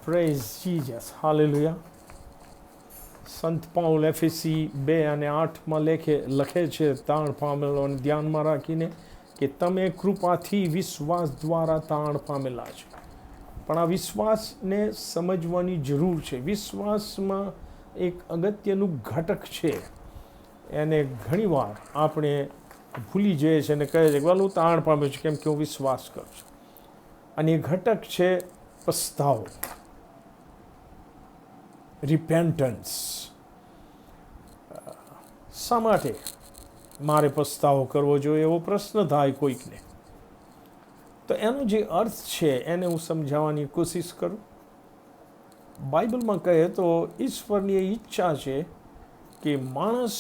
Praise Jesus, hallelujah. સંત Paul FAC 2 અને 8માં લખે છે, તાણ પામેલોને ધ્યાનમાં રાખીને, કે તમે કૃપાથી વિશ્વાસ દ્વારા તાણ પામેલા છો. પણ આ વિશ્વાસને સમજવાની જરૂર છે. વિશ્વાસમાં એક અગત્યનું ઘટક છે, એને ઘણીવાર આપણે ભૂલી જઈએ છીએ અને કહે છે કે હું તાણ પામ્યો છું કેમ કે હું વિશ્વાસ કરું છું. અને એ ઘટક છે પસ્તાવો, રિપેન્ટન્સ. શા માટે મારે પસ્તાવો કરવો જોઈએ એવો પ્રશ્ન થાય કોઈકને. તો એનો જે અર્થ છે એને હું સમજાવવાની કોશિશ કરું. બાઇબલમાં કહે તો ઈશ્વરની એ ઈચ્છા છે કે માણસ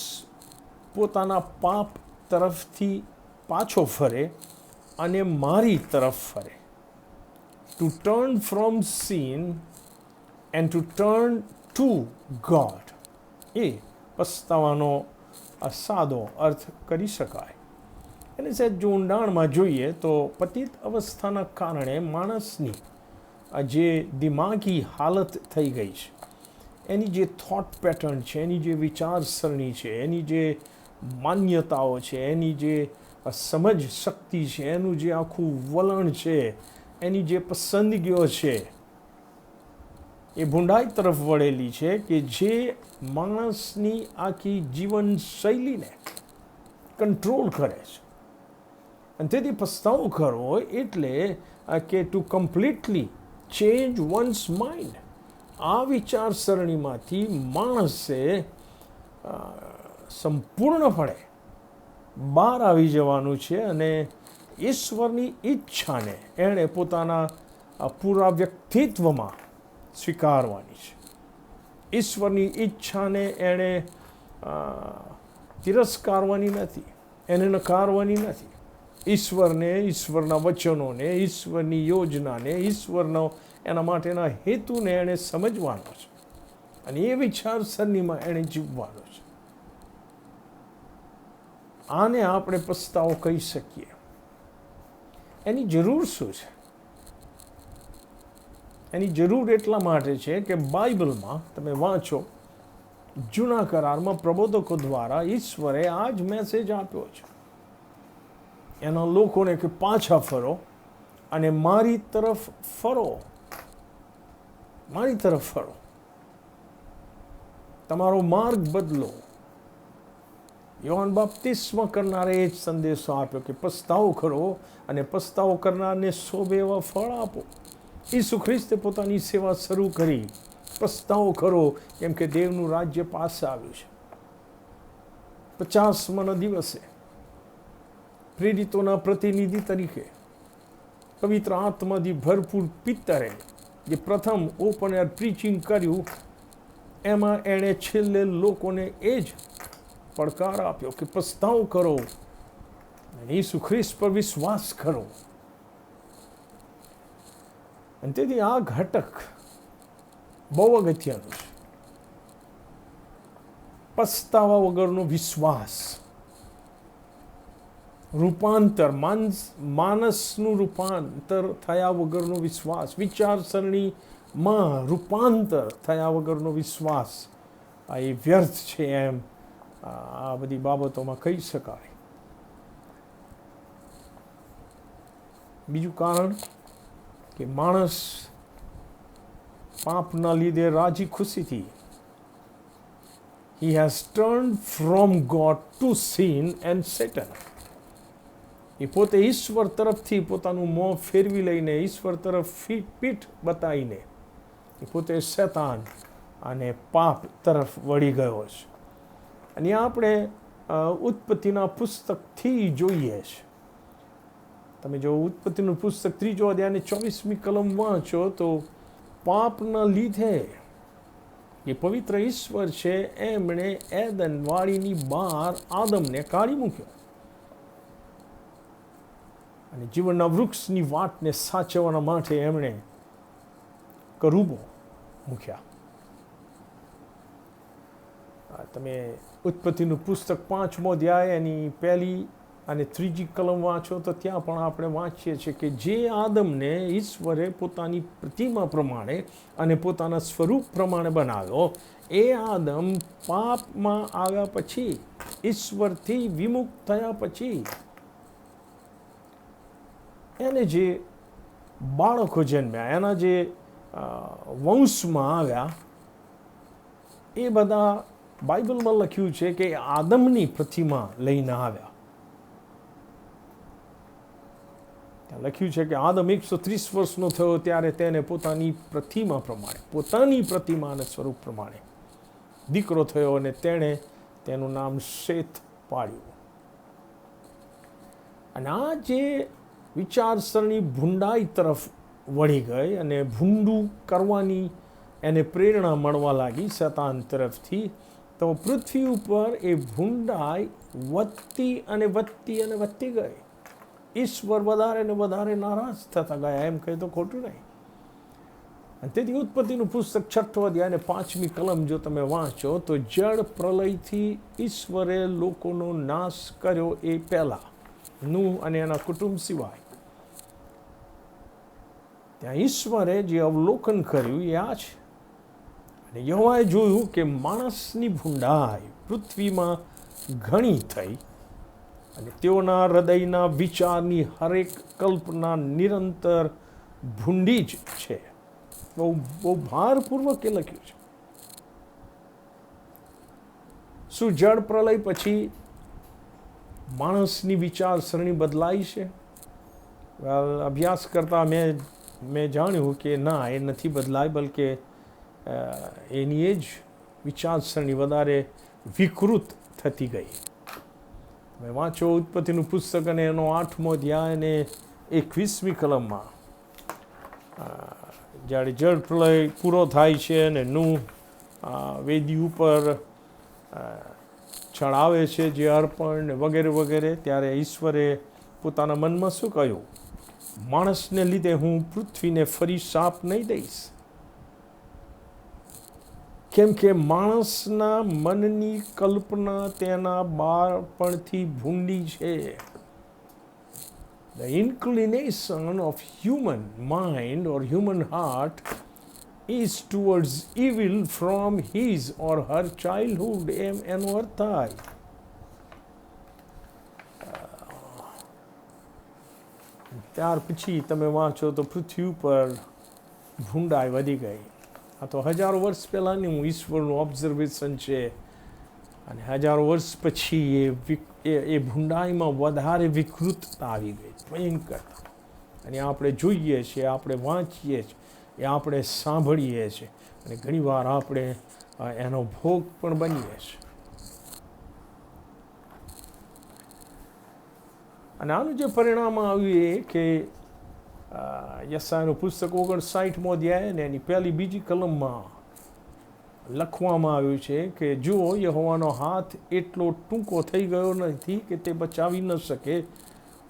પોતાના પાપ તરફથી પાછો ફરે અને મારી તરફ ફરે. To turn from sin and to turn to God. એ પસ્તાવાનો સાદો અર્થ કરી શકાય. એને સહેજ જો ઊંડાણમાં જોઈએ તો પતિત અવસ્થાના કારણે માણસની જે દિમાગી હાલત થઈ ગઈ છે, એની જે થોટ પેટર્ન છે, એની જે વિચારસરણી છે, એની જે માન્યતાઓ છે, એની જે સમજ શક્તિ છે, એનું જે આખું વલણ છે, એની જે પસંદગીઓ છે, એ ભૂંડાઈ તરફ વળેલી છે કે જે માણસની આખી જીવનશૈલીને કંટ્રોલ કરે છે. અને તેથી પસ્તાવો કરવો એટલે કે two completely change once mind. આ વિચારસરણીમાંથી માણસે સંપૂર્ણપણે બહાર આવી જવાનું છે અને ઈશ્વરની ઈચ્છાને એણે પોતાના પૂરા વ્યક્તિત્વમાં સ્વીકારવાની છે. ઈશ્વરની ઈચ્છાને એણે તિરસ્કારવાની નથી, એને નકારવાની નથી. ઈશ્વરને, ઈશ્વરના વચનોને, ઈશ્વરની યોજનાને, ઈશ્વરનો એના માટેના હેતુને એણે સમજવાનો છે અને એ વિચારસરણીમાં એણે જીવવાનો છે. આને આપણે પસ્તાવો કહી શકીએ. એની જરૂર શું છે? એની જરૂર એટલા માટે છે કે બાઇબલમાં તમે વાંચો, જૂના કરારમાં પ્રબોધકો દ્વારા ઈશ્વરે આ જ મેસેજ આપ્યો છે એના લોકોને કે પાછા ફરો અને મારી તરફ ફરો. મારી તરફ ફરો, તમારો માર્ગ બદલો. યોહાન બાપ્તિસ્મા કરનારે એ જ સંદેશો આપ્યો કે પસ્તાવો કરો અને પસ્તાવો કરનારને શોભે એવા ફળ આપો. ઈસુ ખ્રિસ્તે પોતાની સેવા શરૂ કરી, પસ્તાવો કરો કેમ કે દેવનું રાજ્ય પાસે આવ્યું છે. 50મા દિવસે પ્રેરિતોના પ્રતિનિધિ તરીકે પવિત્ર આત્માથી ભરપૂર પિત્તરે જે પ્રથમ ઓપન એર પ્રીચિંગ કર્યું, એમાં એણે છેલ્લે લોકોને એ જ પડકાર આપ્યો કે પસ્તાવો કરો અને ઈસુ ખ્રિસ્ત પર વિશ્વાસ કરો. અને તેથી આ ઘટક બહુ અગત્યનું છે. પસ્તાવા વગરનો વિશ્વાસ, રૂપાંતર, માનસનું રૂપાંતર થયા વગરનો વિશ્વાસ, વિચારસરણીમાં રૂપાંતર થયા વગરનો વિશ્વાસ, આ એ વ્યર્થ છે એમ આ બધી બાબતોમાં કહી શકાય. બીજું કારણ કે માણસ પાપના લીધે રાજી ખુશીથી he has turned from God to sin and Satan. એ પોતે ઈશ્વર તરફથી પોતાનું મોં ફેરવી લઈને ઈશ્વર તરફ પીઠ બતાવીને એ પોતે શેતાન અને પાપ તરફ વળી ગયો છે. અને આપણે ઉત્પત્તિના પુસ્તકથી જોઈએ છે. તમે જો ઉત્પત્તિનું પુસ્તક 3 અધ્યાય 24મી કલમ વાંચો તો પાપના લીધે એ પવિત્ર ઈશ્વર છે એમણે એદન વાડીની બહાર આદમને કાઢી મૂક્યો અને જીવનના વૃક્ષની વાટને સાચવવાના માટે એમણે કરૂબો મૂક્યા. તમે ઉત્પત્તિનું પુસ્તક 5મો અધ્યાય એની પહેલી અને ત્રીજી કલમ વાંચો તો ત્યાં પણ આપણે વાંચીએ છીએ કે જે આદમને ઈશ્વરે પોતાની પ્રતિમા પ્રમાણે અને પોતાના સ્વરૂપ પ્રમાણે બનાવ્યો, એ આદમ પાપમાં આવ્યા પછી, ઈશ્વરથી વિમુખ થયા પછી, એને જે બાળકો જન્મ્યા, એના જે વંશમાં આવ્યા, એ બધા બાઇબલમાં લખ્યું છે કે આદમની પ્રતિમા લઈને આવ્યા. ત્યાં લખ્યું છે કે આદમ 130 વર્ષનો થયો ત્યારે તેને પોતાની પ્રતિમા પ્રમાણે, પોતાની પ્રતિમા અને સ્વરૂપ પ્રમાણે દીકરો થયો અને તેણે તેનું નામ શેથ પાડ્યું. અને આ જે વિચારસરણી ભૂંડાઈ તરફ વળી ગઈ અને ભૂંડું કરવાની એને પ્રેરણા મળવા લાગી શેતાન તરફથી, તો પૃથ્વી ઉપર એ ભૂંડાઈ વધતી અને વધતી અને વધતી ગઈ. ઈશ્વર વધારે ને વધારે નારાજ થતા ગયા, એમ કહે તો ખોટું નહીં. અને તેથી ઉત્પત્તિનું પુસ્તક 6ઠો અધ્યાય અને 5મી કલમ જો તમે વાંચો તો જળ પ્રલયથી ઈશ્વરે લોકોનો નાશ કર્યો એ પહેલા, નૂહ અને એના કુટુંબ સિવાય. ત્યાં ઈશ્વરે જે અવલોકન કર્યું એ આ છે. અને યહોવાએ જોયું કે માણસની ભૂંડાઈ પૃથ્વીમાં ઘણી થઈ અને તેઓના હૃદયના વિચારની હરેક કલ્પના નિરંતર ભૂંડી જ છે. બહુ ભારપૂર્વક એ લખ્યું છે. શું જળ પ્રલય પછી માણસની વિચારસરણી બદલાઈ છે? અભ્યાસ કરતાં મેં જાણ્યું કે ના, એ નથી બદલાય, બલકે એની એ જ વિચારસરણી વધારે વિકૃત થતી ગઈ. તમે વાંચો ઉત્પત્તિનું પુસ્તક અને એનો 8મો અધ્યાય અને 21મી કલમમાં જ્યારે જળ પ્રલય પૂરો થાય છે અને નૂહ વેદી ઉપર ચડાવે છે જે અર્પણ વગેરે વગેરે, ત્યારે ઈશ્વરે પોતાના મનમાં શું કહ્યું? માણસને લીધે હું પૃથ્વીને ફરી શાપ નહીં દઈશ, કેમ કે માણસના મનની કલ્પના તેના બાળપણથી ભૂંડી છે. The inclination of human mind or human heart is towards evil from his or her childhood. એમ એનો અર્થ થાય. ત્યાર પછી તમે વાંચો તો પૃથ્વી ઉપર ભૂંડાઈ વધી ગઈ. આ તો હજારો વર્ષ પહેલાંનું ઈશ્વરનું ઓબ્ઝર્વેશન છે. અને હજારો વર્ષ પછી એ ભૂંડાઈમાં વધારે વિકૃતતા આવી ગઈ, ભયંકર. અને આપણે જોઈએ છીએ, આપણે વાંચીએ છીએ, એ આપણે સાંભળીએ છીએ, અને ઘણીવાર આપણે એનો ભોગ પણ બનીએ છીએ. અને આનું જે પરિણામ આવ્યું એ કે યશાયાનું પુસ્તક 59મો અધ્યાય ને એની પહેલી બીજી કલમમાં લખવામાં આવ્યું છે કે જુઓ, યહોવાનો હાથ એટલો ટૂંકો થઈ ગયો નથી કે તે બચાવી ન શકે,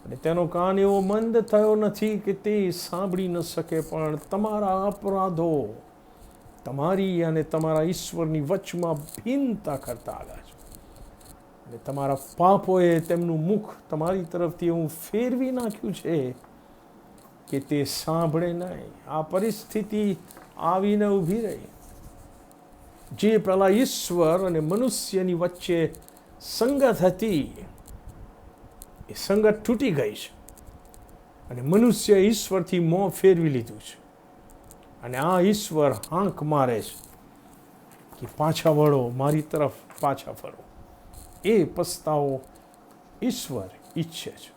અને તેનો કાન એવો મંદ થયો નથી કે તે સાંભળી ન શકે, પણ તમારા અપરાધો તમારી અને તમારા ઈશ્વરની વચમાં ભિન્નતા કરતા આવ્યા છે, અને તમારા પાપોએ તેમનું મુખ તમારી તરફથી એવું ફેરવી નાખ્યું છે કે તે સાંભળે નહીં. આ પરિસ્થિતિ આવીને ઊભી રહી. જે પહેલા ઈશ્વર અને મનુષ્યની વચ્ચે સંગત હતી, એ સંગત તૂટી ગઈ છે, અને મનુષ્ય ઈશ્વરથી મોં ફેરવી લીધું છે. અને આ ઈશ્વર હાંક મારે છે કે પાછા વળો, મારી તરફ પાછા ફરો. એ પસ્તાવો ઈશ્વર ઈચ્છે છે.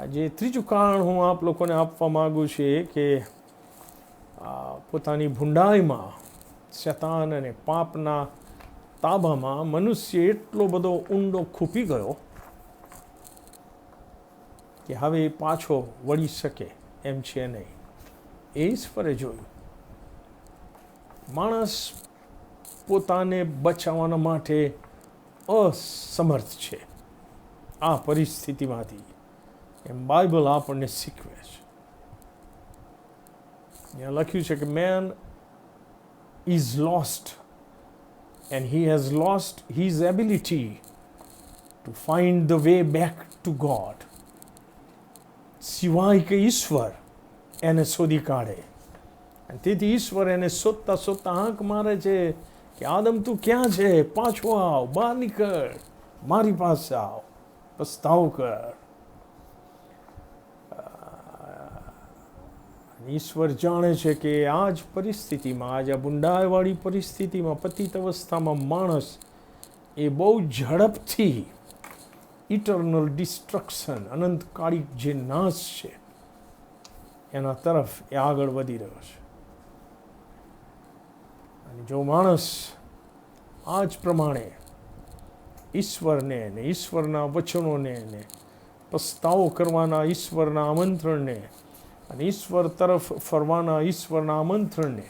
આજે ત્રીજું કારણ હું આપ લોકોને આપવા માગું છું કે પોતાની ભૂંડાઈમાં, શેતાન અને પાપના તાબામાં મનુષ્ય એટલો બધો ઊંડો ખૂપી ગયો કે હવે પાછો વળી શકે એમ છે નહીં. એ ઈશ્વરે જોયું. માણસ પોતાને બચાવવાના માટે અસમર્થ છે આ પરિસ્થિતિમાંથી, એમ બાઇબલ આપણને શીખવે છે. ત્યાં લખ્યું છે કે main is lost and he has lost his ability to find the way back to God, સિવાય કે ઈશ્વર એને શોધી કાઢે. અને તેથી ઈશ્વર એને શોધતા શોધતા હાંક મારે છે કે આદમ તું ક્યાં છે, પાછો આવ, બહાર નીકળ, મારી પાસે આવ, પસ્તાવ કર. ઈશ્વર જાણે છે કે આ જ પરિસ્થિતિમાં, આજ આ બુંડાઈવાળી પરિસ્થિતિમાં, પતિત અવસ્થામાં માણસ એ બહુ ઝડપથી ઇટર્નલ ડિસ્ટ્રક્શન, અનંતકાળિક જે નાશ છે એના તરફ એ આગળ વધી રહ્યો છે. અને જો માણસ આ જ પ્રમાણે ઈશ્વરને ને ઈશ્વરના વચનોને ને પસ્તાવો કરવાના ઈશ્વરના આમંત્રણને અને ઈશ્વર તરફ ફરવાના ઈશ્વરના આમંત્રણને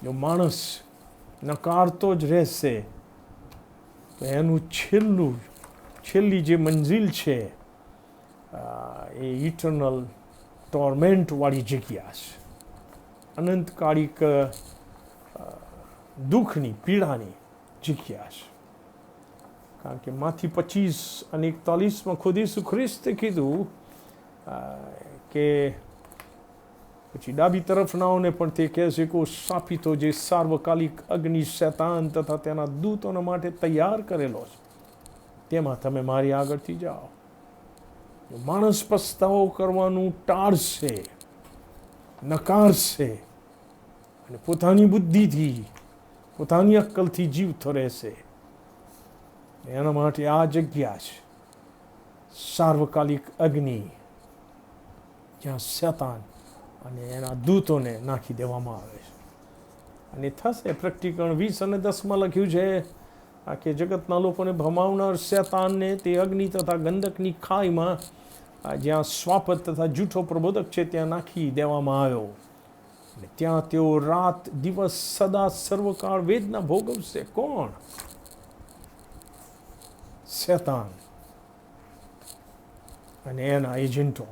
જો માણસ નકારતો જ રહેશે તો એનું છેલ્લી જે મંજિલ છે એ ઇટર્નલ ટોર્મેન્ટવાળી જગ્યા છે, અનંતકાળિક દુઃખની, પીડાની જગ્યા છે. કારણ કે માથી 25 અને 41 ખુદ ઈસુ ખ્રિસ્તે કીધું કે પછી ડાબી તરફનાઓને પણ તે કહે છે કે શાપિતો જે સાર્વકાલિક અગ્નિ શૈતાન તથા તેના દૂતોના માટે તૈયાર કરેલો છે, તેમાં તમે મારી આગળથી જાઓ. માણસ પસ્તાવો કરવાનું ટાળશે, નકારશે અને પોતાની બુદ્ધિથી, પોતાની અક્કલથી જીવતો રહેશે, એના માટે આ જગ્યા છે સાર્વકાલિક અગ્નિ, જ્યાં શૈતાન અને એના દૂતોને નાખી દેવામાં આવે છે. અને થશે. પ્રકટીકરણ 20 અને 10 લખ્યું છે કે જગતના લોકોને ભમાવનાર શૈતાનને તે અગ્નિ તથા ગંધકની ખાઈમાં, જ્યાં સ્વાપત તથા જૂઠો પ્રબોધક છે, ત્યાં નાખી દેવામાં આવ્યો. અને ત્યાં તેઓ રાત દિવસ સદા સર્વકાળ વેદના ભોગવશે. કોણ? શૈતાન અને એના એજન્ટો.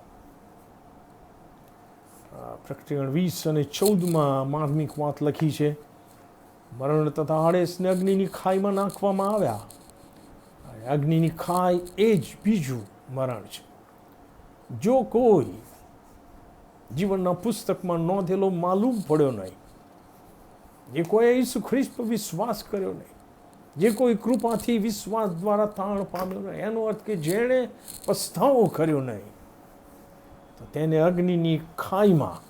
પ્રકટીકરણ 20 અને 14 માર્મિક વાત લખી છે, મરણ તથા આડેસને અગ્નિની ખાઈમાં નાખવામાં આવ્યા. અગ્નિની ખાઈ એ જ બીજું મરણ છે. જો કોઈ જીવનના પુસ્તકમાં નોંધેલો માલુમ પડ્યો નહીં, જે કોઈ ઈસુ ખ્રિસ્ત પર વિશ્વાસ કર્યો નહીં, જે કોઈ કૃપાથી વિશ્વાસ દ્વારા તાણ પામ્યો નહીં, એનો અર્થ કે જેણે પસ્તાવો કર્યો નહીં, તો તેને અગ્નિની ખાઈમાં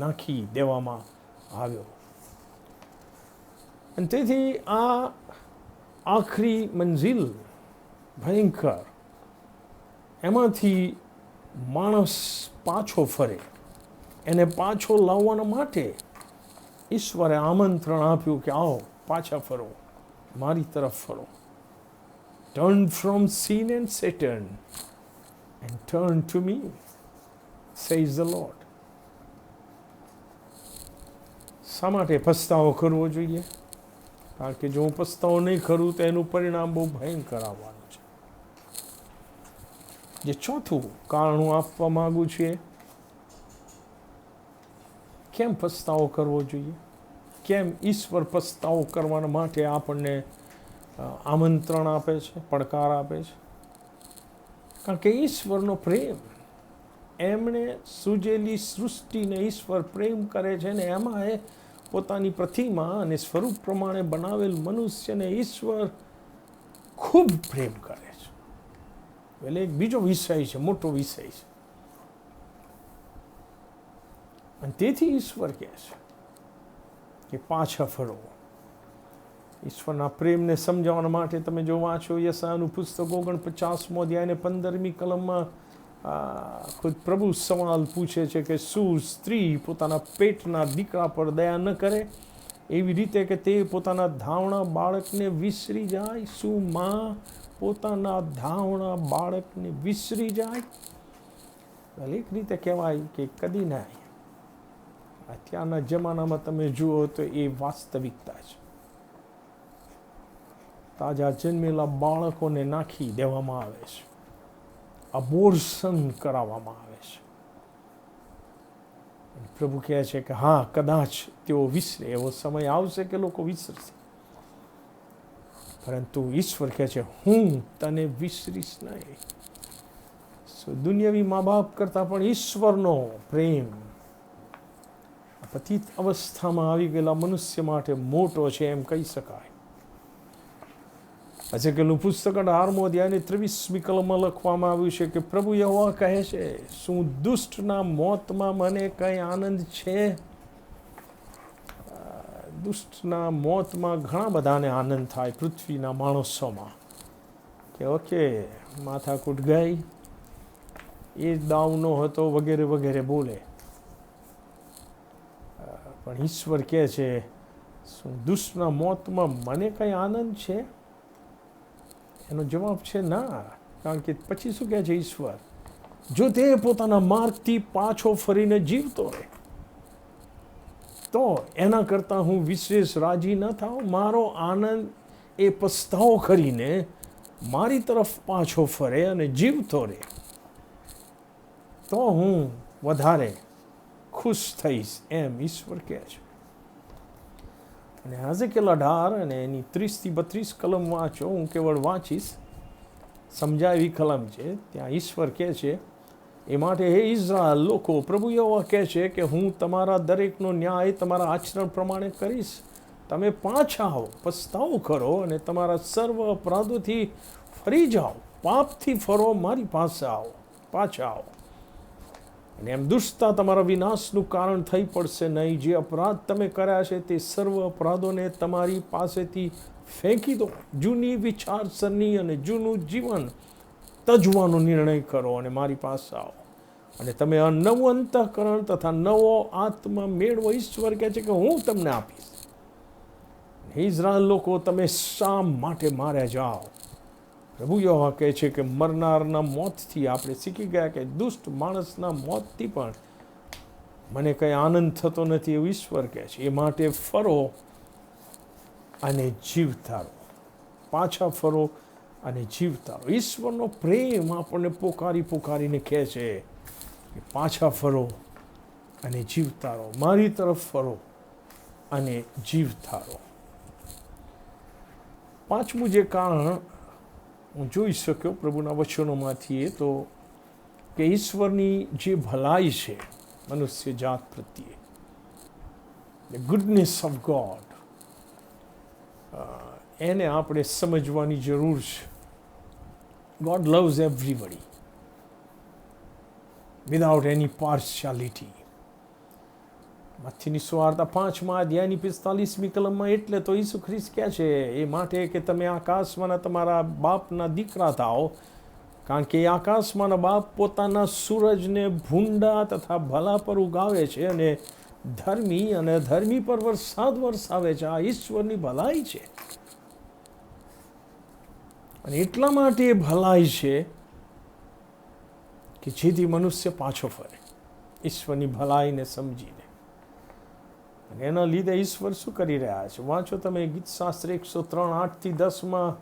નાખી દેવામાં આવ્યો. અને તેથી આ આખરી મંજિલ ભયંકર, એમાંથી માણસ પાછો ફરે, એને પાછો લાવવાના માટે ઈશ્વરે આમંત્રણ આપ્યું કે આવો, પાછા ફરો, મારી તરફ ફરો. Turn from sin and Satan and turn to me, says the Lord. શા માટે પસ્તાવો કરવો જોઈએ? કારણ કે જો હું પસ્તાવો નહીં કરું તો એનું પરિણામ બહુ ભયંકર આવવાનું છે. જે ચોથું કારણ હું આપવા માંગુ છું, કેમ પસ્તાવો કરવો જોઈએ, કેમ ઈશ્વર પસ્તાવો કરવાના માટે આપણને આમંત્રણ આપે છે, પડકાર આપે છે. કારણ કે ઈશ્વરનો પ્રેમ, એમણે સૂજેલી સૃષ્ટિને ઈશ્વર પ્રેમ કરે છે ને એમાં એ પોતાની પ્રતિમા અને સ્વરૂપ પ્રમાણે બનાવેલ મનુષ્યને ઈશ્વર ખૂબ પ્રેમ કરે છે. એટલે એક બીજો વિષય છે, મોટો વિષય છે. અને તેથી ઈશ્વર કહે છે કે પાછા ફરો. ઈશ્વરના પ્રેમને સમજાવવા માટે તમે જો વાંચો યશાયાનું પુસ્તક 49મો અધ્યાય અને 15મી કલમમાં ખુદ પ્રભુ સવાલ પૂછે છે કે શું સ્ત્રી પોતાના પેટના દીકરા પર દયા ન કરે, એવી રીતે કે તે પોતાના ધાવણા બાળકને વિસરી જાય? શું માં પોતાના ધાવણા બાળકને વિસરી જાય? એક રીતે કહેવાય કે કદી નહીં. અત્યારના જમાનામાં તમે જુઓ તો એ વાસ્તવિકતા છે. તાજા જન્મેલા બાળકોને નાખી દેવામાં આવે છે, અબોર્શન કરાવવામાં આવે છે. પ્રભુ કહે છે કે હા, કદાચ તેઓ વિસરે, એવો સમય આવશે કે લોકો વિસરશે. પરંતુ ઈશ્વર કહે છે હું તને વિસરીશ નહીં. દુનિયાવી મા બાપ કરતાં પણ ઈશ્વરનો પ્રેમ પતિત અવસ્થામાં આવી ગયેલા મનુષ્ય માટે મોટો છે એમ કહી શકાય. હજકેલનું પુસ્તક 18મો અધ્યાયની 23મી કલમમાં લખવામાં આવ્યું છે કે પ્રભુ યહોવા કહે છે, શું દુષ્ટના મોતમાં મને કંઈ આનંદ છે? દુષ્ટના મોતમાં ઘણા બધાને આનંદ થાય પૃથ્વીના માણસોમાં, કે ઓકે માથાકૂટ ગઈ, એ દાવનો હતો, વગેરે વગેરે બોલે. પણ ઈશ્વર કહે છે શું દુષ્ટના મોતમાં મને કંઈ આનંદ છે? એનો જવાબ છે ના. કારણ કે પછી શું કહે છે ઈશ્વર? જો તે પોતાના માર્ગથી પાછો ફરીને જીવતો રહે તો એના કરતાં હું વિશેષ રાજી ન થાઉં. મારો આનંદ એ પસ્તાવો કરીને મારી તરફ પાછો ફરે અને જીવતો રહે તો હું વધારે ખુશ થઈશ એમ ઈશ્વર કહે છે. અને હજકેલ 18 અને એની 30 થી 32 કલમ વાંચો. હું કેવળ વાંચીશ, સમજાય એવી કલમ છે. ત્યાં ઈશ્વર કહે છે, એ માટે હે ઇઝરાયલ લોકો, પ્રભુ યહોવા કહે છે કે હું તમારા દરેકનો ન્યાય તમારા આચરણ પ્રમાણે કરીશ. તમે પાછા આવો, પસ્તાવો કરો અને તમારા સર્વ અપરાધોથી ફરી જાઓ, પાપથી ફરો, મારી પાસે આવો, પાછા આવો. અને એમ દુષ્ટતા તમારા વિનાશનું કારણ થઈ પડશે નહીં. જે અપરાધ તમે કર્યા છે તે સર્વ અપરાધોને તમારી પાસેથી ફેંકી દો. જૂની વિચારસરણી અને જૂનું જીવન તજવાનો નિર્ણય કરો અને મારી પાસે આવો અને તમે આ નવું અંતઃકરણ તથા નવો આત્મા મેળવો. ઈશ્વર કહે છે કે હું તમને આપીશ. ઇઝરાયલ લોકો, તમે શા માટે માર્યા જાઓ? પ્રભુ યહોવા કહે છે કે મરનારના મોતથી આપણે શીખી ગયા કે દુષ્ટ માણસના મોતથી પણ મને કંઈ આનંદ થતો નથી એવું ઈશ્વર કહે છે. એ માટે ફરો અને જીવતા રહો, પાછા ફરો અને જીવતા રહો. ઈશ્વરનો પ્રેમ આપણને પોકારીને કહે છે કે પાછા ફરો અને જીવતા રહો, મારી તરફ ફરો અને જીવતા રહો. પાંચમું જે કારણ હું જોઈ શક્યો પ્રભુના વચનોમાંથી એ તો કે ઈશ્વરની જે ભલાઈ છે મનુષ્ય જાત પ્રત્યે, ધ ગુડનેસ ઓફ ગોડ, એને આપણે સમજવાની જરૂર છે. God loves everybody without any partiality. મત્થીની સુવાર્તા 5મા અધ્યાયની 45મી કલમમાં એટલે તો ઈસુ ખ્રિસ્ત કહે છે એ માટે કે તમે આકાશમાંના તમારા બાપના દીકરા થાઓ, કારણ કે આકાશમાંના બાપ પોતાના સૂરજને ભૂંડા તથા ભલા પર ઉગાવે છે અને ધર્મી પર વરસાદ વરસાવે છે. આ ઈશ્વરની ભલાઈ છે. અને એટલા માટે એ ભલાઈ છે કે જેથી મનુષ્ય પાછો ફરે ઈશ્વરની ભલાઈને સમજીને. અને એના લીધે ઈશ્વર શું કરી રહ્યા છે? વાંચો તમે ગીતશાસ્ત્ર 103:8-10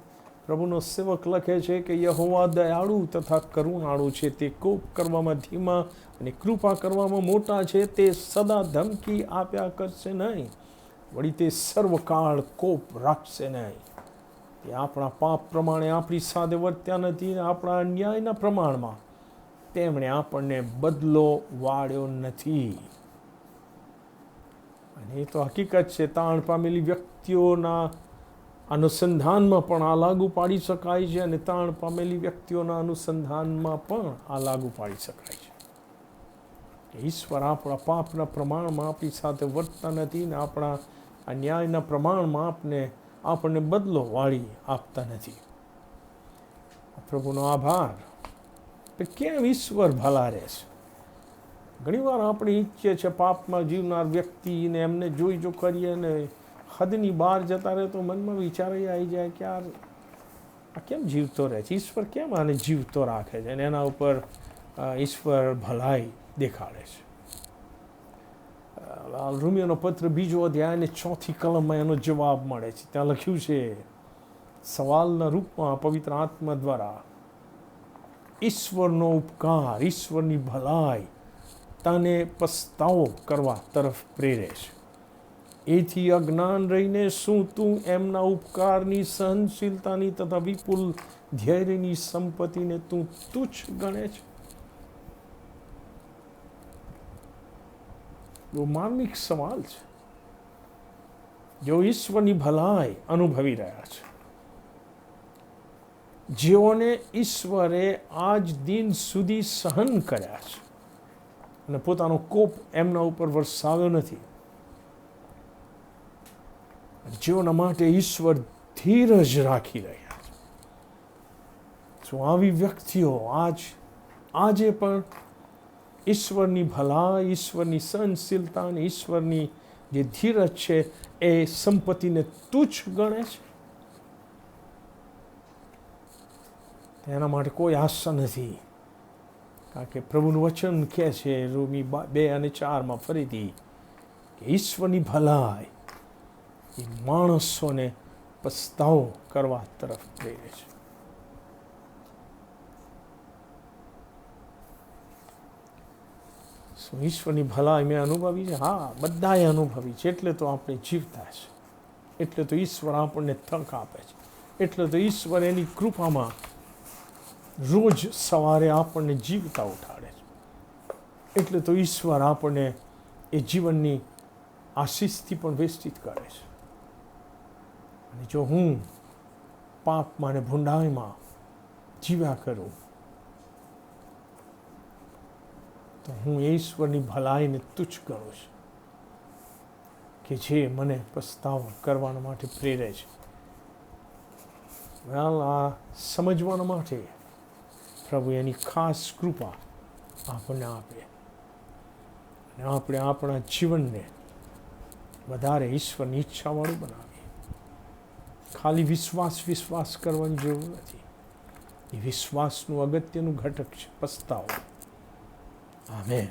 પ્રભુનો સેવક લખે છે કે યહોવા દયાળુ તથા કરુણાળુ છે. તે કોપ કરવામાં ધીમા અને કૃપા કરવામાં મોટા છે. તે સદા ધમકી આપ્યા કરશે નહીં, વળી તે સર્વકાળ કોપ રાખશે નહીં. તે આપણા પાપ પ્રમાણે આપણી સાથે વર્ત્યા નથી, આપણા અન્યાયના પ્રમાણમાં તેમણે આપણને બદલો વાળ્યો નથી. અને એ તો હકીકત છે. તાણ પામેલી વ્યક્તિઓના અનુસંધાનમાં પણ આ લાગુ પાડી શકાય છે અને તાણ પામેલી વ્યક્તિઓના અનુસંધાનમાં પણ આ લાગુ પાડી શકાય છે કે ઈશ્વર આપણા પાપના પ્રમાણમાં આપણી સાથે વર્તતા નથી ને આપણા અન્યાયના પ્રમાણમાં આપણને બદલો વાળી આપતા નથી. પ્રભુનો આભાર. કેમ ઈશ્વર ભલા રહે છે? ઘણીવાર આપણે ઈચ્છીએ છીએ પાપમાં જીવનાર વ્યક્તિને એમને જોઈ જો કરીએ ને હદની બહાર જતા રહે તો મનમાં વિચાર આવી જાય કે યાર આ કેમ જીવતો રહે છે? ઈશ્વર કેમ આને જીવતો રાખે છે? અને એના ઉપર ઈશ્વર ભલાઈ દેખાડે છે. રોમિયોનો પત્ર 2 અધ્યાય અને 4 કલમમાં એનો જવાબ મળે છે. ત્યાં લખ્યું છે સવાલના રૂપમાં પવિત્ર આત્મા દ્વારા ઈશ્વરનો ઉપકાર, ઈશ્વરની ભલાઈ તને પસ્તાવો કરવા તરફ પ્રેરે છે. એથી અજ્ઞાન રહીને શું તું એમના ઉપકારની, સહનશીલતાની તથા વિપુલ ધૈર્યની સંપત્તિને તું તુચ્છ ગણે છે? બહુ માર્મિક સવાલ છે. જેઓ ઈશ્વરની ભલાઈ અનુભવી રહ્યા છે, જેઓને ઈશ્વરે આજ દિન સુધી સહન કર્યા છે અને પોતાનો કોપ એમના ઉપર વરસાવ્યો નથી, જેઓના માટે ઈશ્વર ધીરજ રાખી રહ્યા છે, શું આવી વ્યક્તિઓ આજે પણ ઈશ્વરની ભલાઈ, ઈશ્વરની સહનશીલતા અને ઈશ્વરની જે ધીરજ છે એ સંપત્તિને તુચ્છ ગણે છે? તેના માટે કોઈ આશા નથી, કારણ કે પ્રભુનું વચન કહે છે રોમી 2:4 ફરીથી કે ઈશ્વરની ભલાઈ એ માણસોને પસ્તાવો કરવા તરફ પ્રેરે છે. શું ઈશ્વરની ભલાઈ મેં અનુભવી છે? હા, બધાએ અનુભવી છે. એટલે તો આપણે જીવતા છે, એટલે તો ઈશ્વર આપણને તક આપે છે, એટલે તો ઈશ્વર એની કૃપામાં રોજ સવારે આપણને જીવતા ઉઠાડે છે, એટલે તો ઈશ્વર આપણને એ જીવનની આશીષથી પણ વેષ્ટિત કરે છે. અને જો હું પાપમાં અને ભૂંડાઈમાં જીવ્યા કરું તો હું ઈશ્વરની ભલાઈને તુચ્છ ગણું છું કે જે મને પસ્તાવો કરવાના માટે પ્રેરે છે. આ સમજવાના માટે પ્રભુ એની ખાસ કૃપા આપણને આપે અને આપણે આપણા જીવનને વધારે ઈશ્વરની ઈચ્છાવાળું બનાવીએ. ખાલી વિશ્વાસ કરવાની જરૂર નથી. એ વિશ્વાસનું અગત્યનું ઘટક છે પસ્તાવો. આમેન.